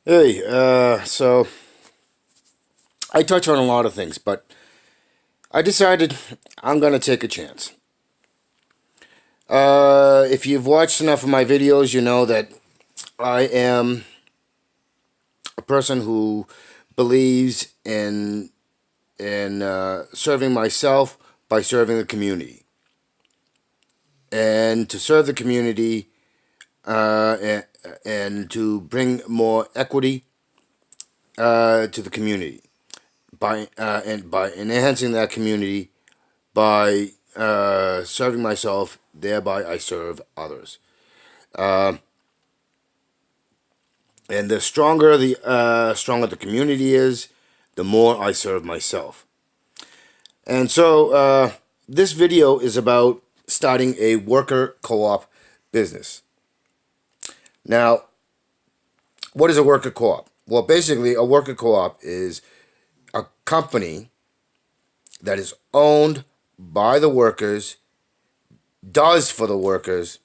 Hey, so I touch on a lot of things, but I decided I'm gonna take a chance. If you've watched enough of my videos, you know that I am a person who believes in serving myself by serving the community, and to serve the community, and to bring more equity to the community by enhancing that community by serving myself, thereby I serve others. Uh, and the stronger the community is, the more I serve myself. And so this video is about starting a worker co-op business. Now, what is a worker co-op? Well, basically, a worker co-op is a company that is owned by the workers, does for the workers,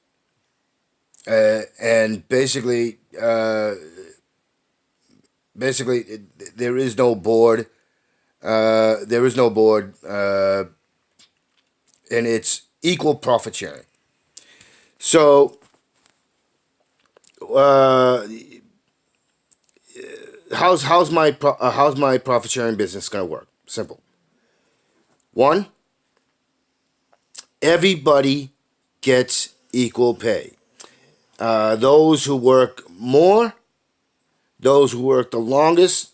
and basically, there is no board. There is no board, and it's equal profit sharing. So, uh, how's my profit sharing business gonna work? Simple. One, everybody gets equal pay. Those who work more, those who work the longest,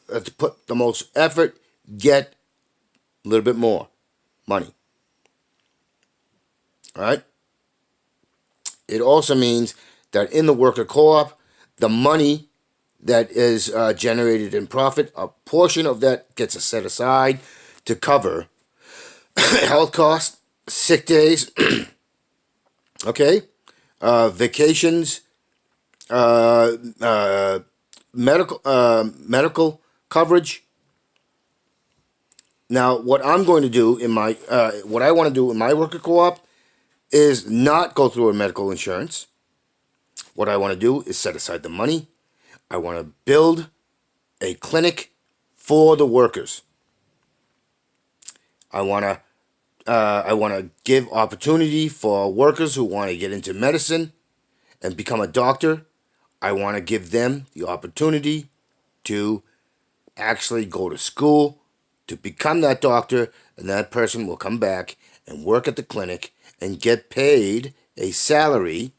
to put the most effort, get a little bit more money. All right. It also means that in the worker co-op, the money that is generated in profit, a portion of that gets set aside to cover health costs, sick days, okay, vacations, uh, uh, medical coverage. Now, what I'm going to do what I want to do in my worker co-op is not go through a medical insurance. What I want to do is set aside the money. I want to build a clinic for the workers. I want to give opportunity for workers who want to get into medicine and become a doctor. I want to give them the opportunity to actually go to school to become that doctor, and that person will come back and work at the clinic and get paid a salary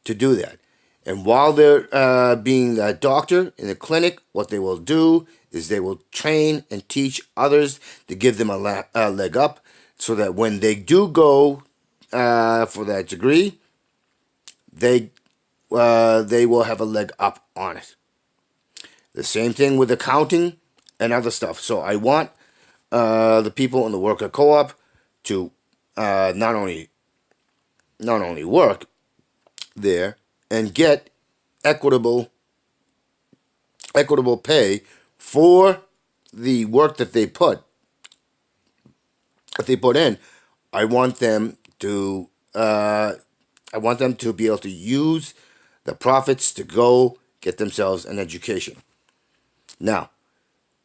to do that. And while they're being a doctor in the clinic, what they will do is they will train and teach others to give them a leg up, so that when they do go for that degree, they will have a leg up on it. The same thing with accounting and other stuff. So I want the people in the worker co-op to not only work there and get equitable pay for the work that they put in. I want them to be able to use the profits to go get themselves an education. Now,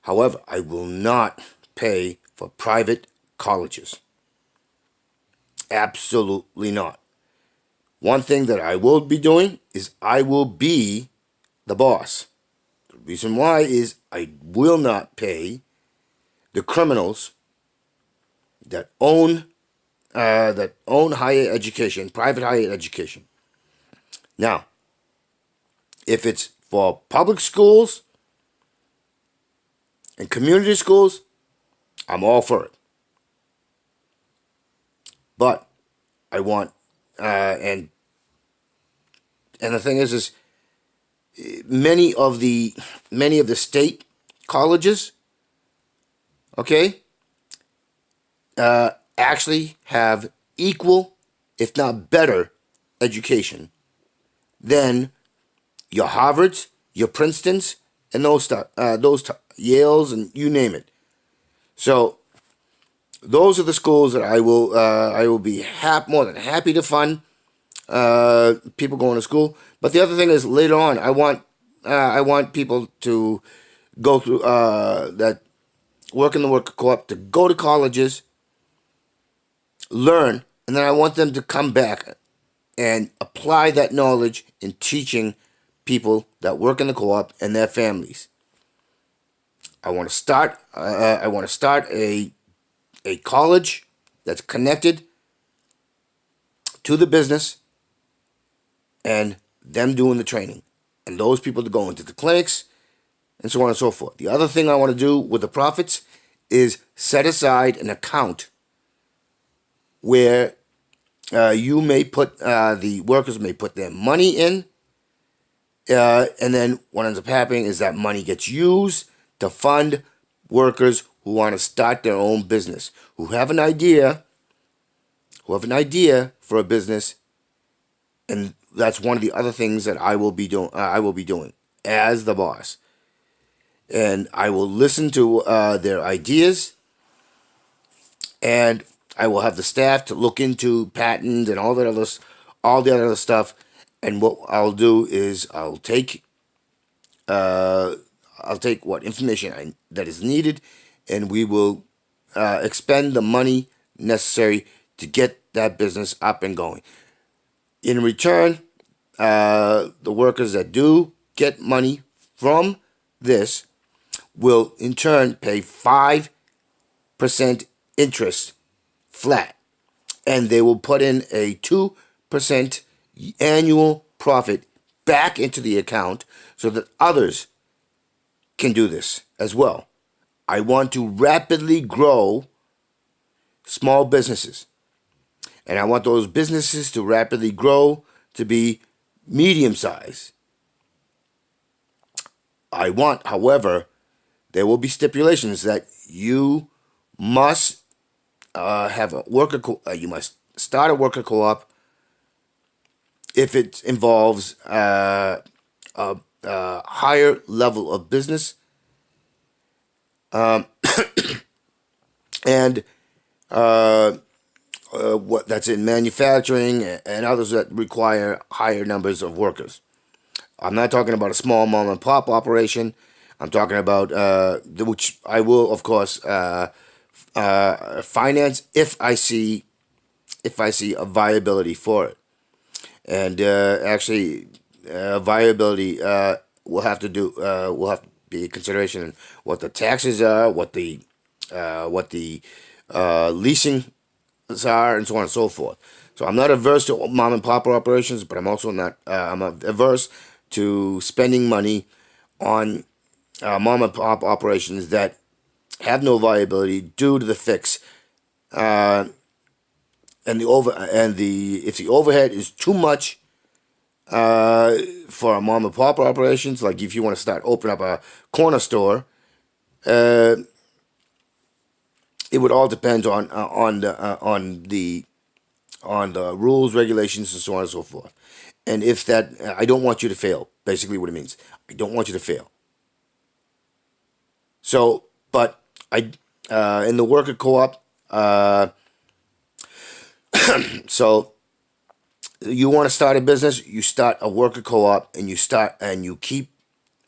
however, I will not pay for private colleges. Absolutely not. One thing that I will be doing is I will be the boss. The reason why is I will not pay the criminals that own higher education, private higher education. Now, if it's for public schools and community schools, I'm all for it. But I want and the thing is many of the state colleges, okay, actually have equal, if not better, education than your Harvards, your Princetons, and those Yales, and you name it. So those are the schools that I will be more than happy to fund people going to school. But the other thing is, later on, I want I want people to go through that work in the worker co-op to go to colleges, learn, and then I want them to come back and apply that knowledge in teaching people that work in the co-op and their families. I want to start. I want to start a college that's connected to the business and them doing the training, and those people to go into the clinics and so on and so forth. The other thing I want to do with the profits is set aside an account where you may put the workers may put their money in, and then what ends up happening is that money gets used to fund workers who want to start their own business, who have an idea for a business, and that's one of the other things that I will be doing. I will be doing as the boss, and I will listen to their ideas, and I will have the staff to look into patents and all the other stuff. And what I'll do is I'll take what information that is needed, and we will expend the money necessary to get that business up and going. In return, the workers that do get money from this will in turn pay 5% interest flat, and they will put in a 2% annual profit back into the account so that others can do this as well. I want to rapidly grow small businesses, and I want those businesses to rapidly grow to be medium size. I want, however, there will be stipulations that you must have a you must start a worker co-op if it involves a higher level of business, and what that's in manufacturing and others that require higher numbers of workers. I'm not talking about a small mom and pop operation. I'm talking about which I will, of course, finance if I see a viability for it. And actually, viability will have to be a consideration in what the taxes are, what the leasing are, and so on and so forth. So I'm not averse to mom and pop operations, but I'm also not I'm averse to spending money on mom and pop operations that have no viability due to the fix, and if the overhead is too much for a mom and pop operations, like if you want to start open up a corner store, it would all depend on the rules, regulations, and so on and so forth. And if that, I don't want you to fail. Basically, what it means, I don't want you to fail. So, but I in the worker co-op, so you want to start a business, you start a worker co-op, and you keep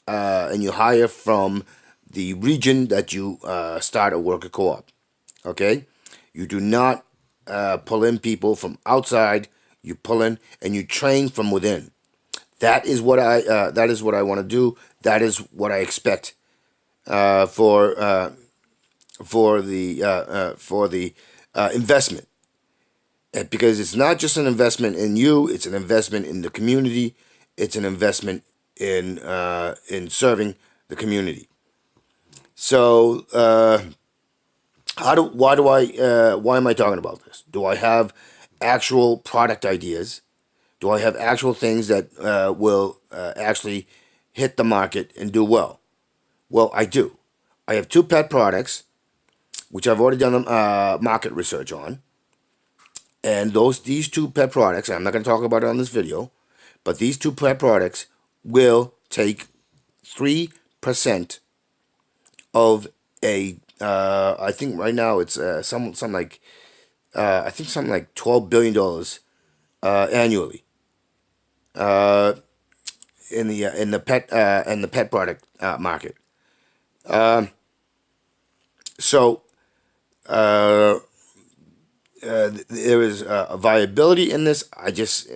and you hire from the region that you start a worker co-op. Okay, you do not pull in people from outside. You pull in and you train from within. That is what I want to do. That is what I expect for the investment. Because it's not just an investment in you; it's an investment in the community. It's an investment in serving the community. So, why am I talking about this? Do I have actual product ideas? Do I have actual things that will actually hit the market and do well? Well, I do. I have two pet products, which I've already done market research on. And these two pet products, I'm not going to talk about it on this video, but these two pet products will take 3% of I think right now it's something like I think something like $12 billion annually. in the pet product market. Um, so uh, there is a viability in this. I just,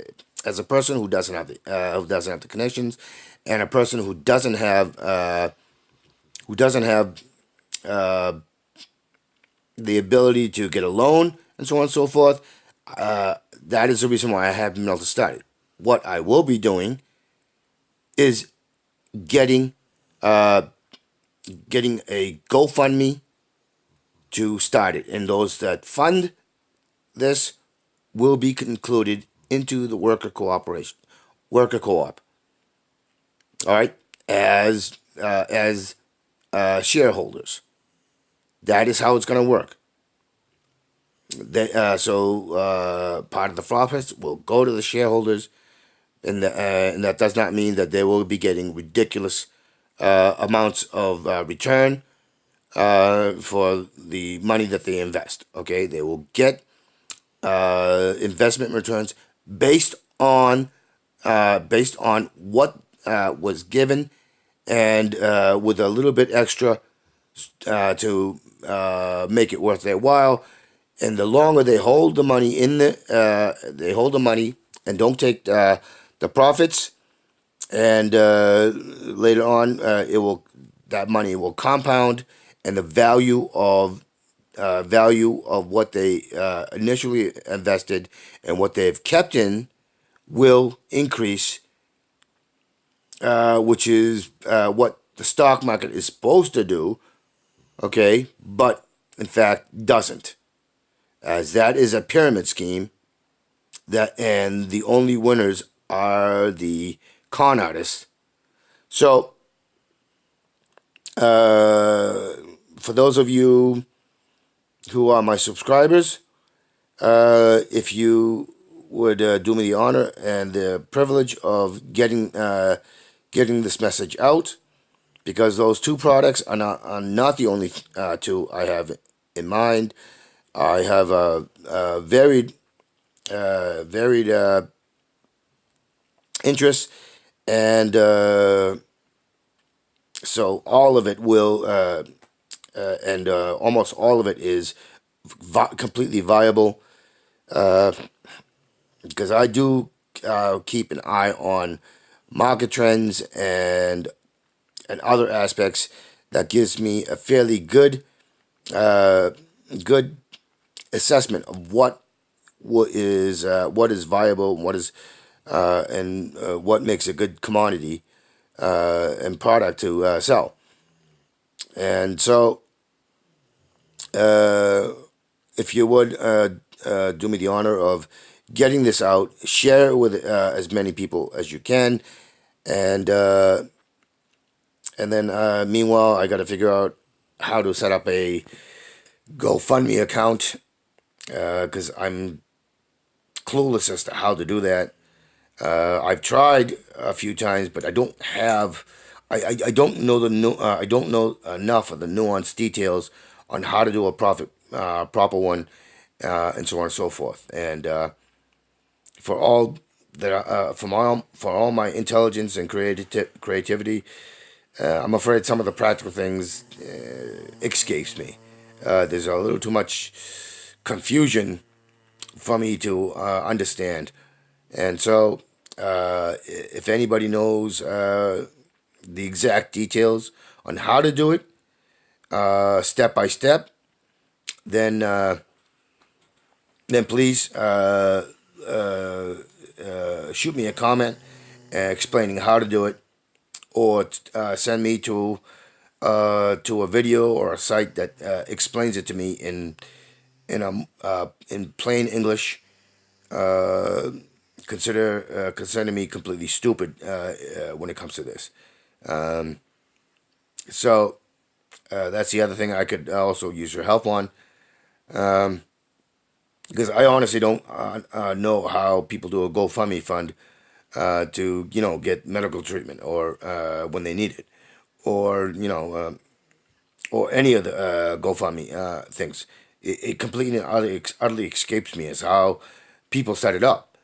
as a person who doesn't have the connections, and a person who doesn't have uh, the ability to get a loan and so on and so forth. That is the reason why I haven't been able to start it. What I will be doing is getting uh, getting a GoFundMe to start it, and those that fund this will be included into the worker co-op. All right, as shareholders. That is how it's going to work. Part of the profits will go to the shareholders, and that does not mean that they will be getting ridiculous amounts of return for the money that they invest. Okay, they will get investment returns based on what was given, and with a little bit extra to make it worth their while. And the longer they hold the money they hold the money and don't take the profits, and later on, that money will compound, and the value of what they initially invested and what they've kept in will increase, which is what the stock market is supposed to do. Okay, but in fact doesn't, as that is a pyramid scheme, and the only winners are the con artists. So, for those of you who are my subscribers, if you would do me the honor and the privilege of getting this message out, because those two products are not the only two I have in mind. I have a varied interests, and so all of it will, and almost all of it is completely viable, because I do keep an eye on market trends and other aspects that gives me a fairly good good assessment of what is viable, and what makes a good commodity and product to sell. And so, if you would do me the honor of getting this out, share it with as many people as you can, and then meanwhile, I got to figure out how to set up a GoFundMe account, because I'm clueless as to how to do that. I've tried a few times, but I don't have. I don't know I don't know enough of the nuanced details on how to do a proper one, and so on and so forth. And for all for all my intelligence and creativity, I'm afraid some of the practical things escapes me. There's a little too much confusion for me to understand. And so, if anybody knows the exact details on how to do it, step by step, then please shoot me a comment explaining how to do it, or send me to a video or a site that explains it to me in plain English. Consider me completely stupid when it comes to this. So that's the other thing I could also use your help on, because I honestly don't know how people do a GoFundMe fund to get medical treatment, or when they need it, or or any of the GoFundMe things. It completely and utterly escapes me as how people set it up.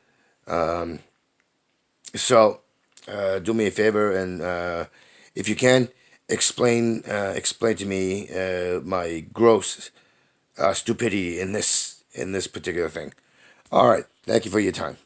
So do me a favor and if you can explain to me my gross stupidity in this particular thing. All right, thank you for your time.